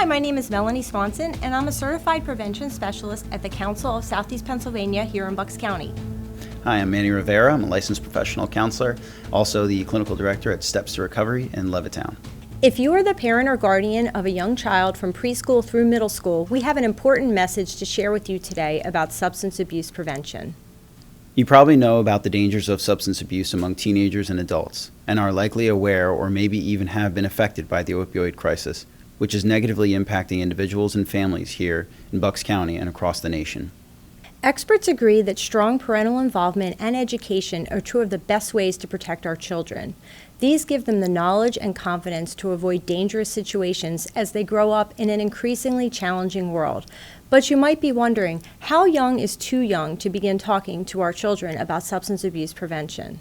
Hi, my name is Melanie Swanson, and I'm a certified prevention specialist at the Council of Southeast Pennsylvania here in Bucks County. Hi, I'm Manny Rivera. I'm a licensed professional counselor, also the clinical director at Steps to Recovery in Levittown. If you are the parent or guardian of a young child from preschool through middle school, we have an important message to share with you today about substance abuse prevention. You probably know about the dangers of substance abuse among teenagers and adults, and are likely aware or maybe even have been affected by the opioid crisis, which is negatively impacting individuals and families here in Bucks County and across the nation. Experts agree that strong parental involvement and education are two of the best ways to protect our children. These give them the knowledge and confidence to avoid dangerous situations as they grow up in an increasingly challenging world. But you might be wondering, how young is too young to begin talking to our children about substance abuse prevention?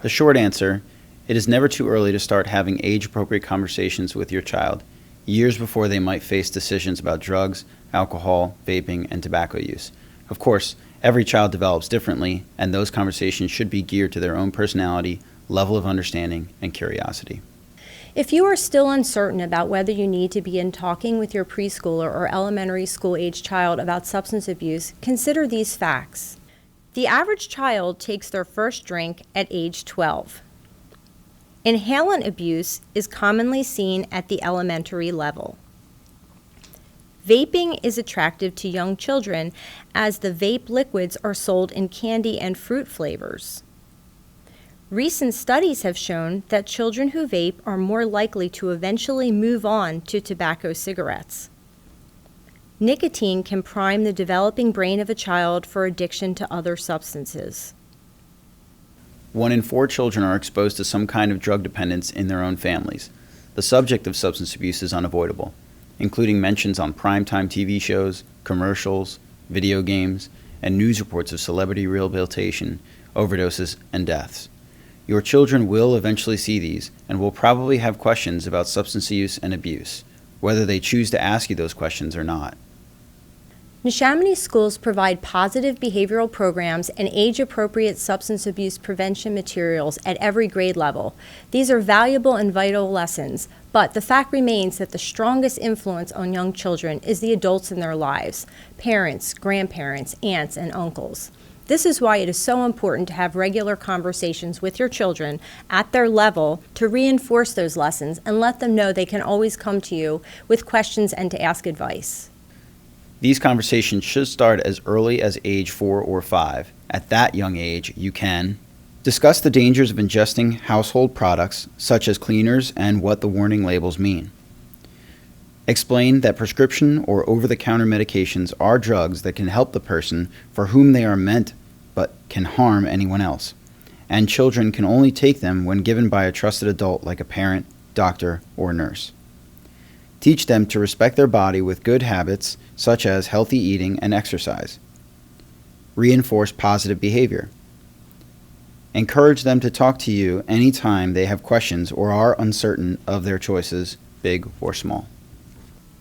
The short answer, it is never too early to start having age-appropriate conversations with your child, years before they might face decisions about drugs, alcohol, vaping, and tobacco use. Of course, every child develops differently, and those conversations should be geared to their own personality, level of understanding, and curiosity. If you are still uncertain about whether you need to begin talking with your preschooler or elementary school age child about substance abuse, consider these facts. The average child takes their first drink at age 12. Inhalant abuse is commonly seen at the elementary level. Vaping is attractive to young children as the vape liquids are sold in candy and fruit flavors. Recent studies have shown that children who vape are more likely to eventually move on to tobacco cigarettes. Nicotine can prime the developing brain of a child for addiction to other substances. 1 in 4 children are exposed to some kind of drug dependence in their own families. The subject of substance abuse is unavoidable, including mentions on primetime TV shows, commercials, video games, and news reports of celebrity rehabilitation, overdoses, and deaths. Your children will eventually see these and will probably have questions about substance use and abuse, whether they choose to ask you those questions or not. Neshaminy schools provide positive behavioral programs and age-appropriate substance abuse prevention materials at every grade level. These are valuable and vital lessons, but the fact remains that the strongest influence on young children is the adults in their lives: parents, grandparents, aunts, and uncles. This is why it is so important to have regular conversations with your children at their level to reinforce those lessons and let them know they can always come to you with questions and to ask advice. These conversations should start as early as age 4 or 5. At that young age, you can discuss the dangers of ingesting household products, such as cleaners, and what the warning labels mean. Explain that prescription or over-the-counter medications are drugs that can help the person for whom they are meant but can harm anyone else, and children can only take them when given by a trusted adult like a parent, doctor, or nurse. Teach them to respect their body with good habits such as healthy eating and exercise. Reinforce positive behavior. Encourage them to talk to you anytime they have questions or are uncertain of their choices, big or small.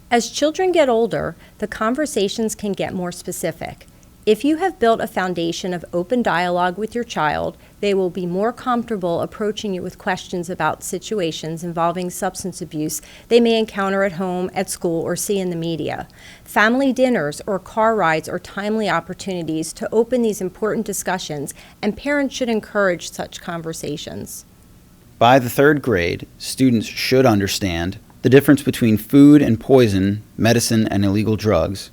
As children get older, the conversations can get more specific. If you have built a foundation of open dialogue with your child, they will be more comfortable approaching you with questions about situations involving substance abuse they may encounter at home, at school, or see in the media. Family dinners or car rides are timely opportunities to open these important discussions, and parents should encourage such conversations. By the 3rd grade, students should understand the difference between food and poison, medicine and illegal drugs,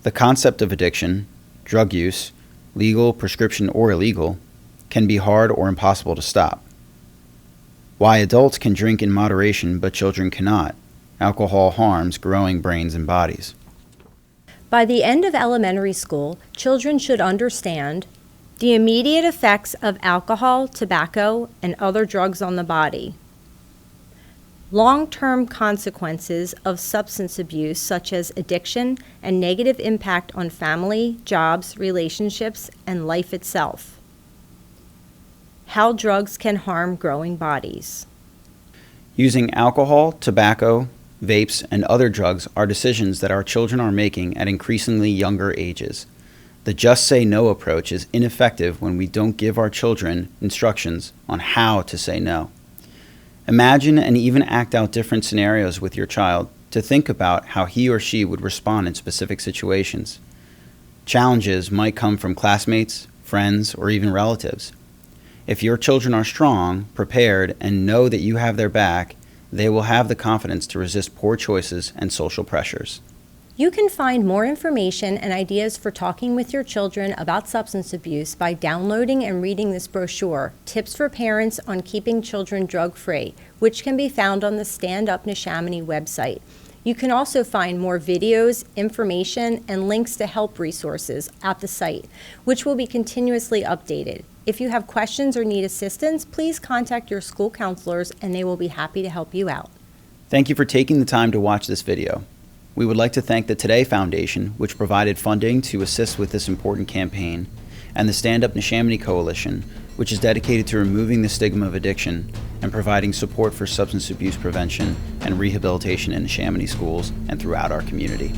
the concept of addiction, drug use, legal, prescription, or illegal, can be hard or impossible to stop. Why adults can drink in moderation but children cannot. Alcohol harms growing brains and bodies. By the end of elementary school, children should understand the immediate effects of alcohol, tobacco, and other drugs on the body, long-term consequences of substance abuse such as addiction and negative impact on family, jobs, relationships, and life itself. How drugs can harm growing bodies. Using alcohol, tobacco, vapes, and other drugs are decisions that our children are making at increasingly younger ages. The just say no approach is ineffective when we don't give our children instructions on how to say no. Imagine and even act out different scenarios with your child to think about how he or she would respond in specific situations. Challenges might come from classmates, friends, or even relatives. If your children are strong, prepared, and know that you have their back, they will have the confidence to resist poor choices and social pressures. You can find more information and ideas for talking with your children about substance abuse by downloading and reading this brochure, Tips for Parents on Keeping Children Drug-Free, which can be found on the Stand Up Neshaminy website. You can also find more videos, information, and links to help resources at the site, which will be continuously updated. If you have questions or need assistance, please contact your school counselors and they will be happy to help you out. Thank you for taking the time to watch this video. We would like to thank the Today Foundation, which provided funding to assist with this important campaign, and the Stand Up Neshaminy Coalition, which is dedicated to removing the stigma of addiction and providing support for substance abuse prevention and rehabilitation in Neshaminy schools and throughout our community.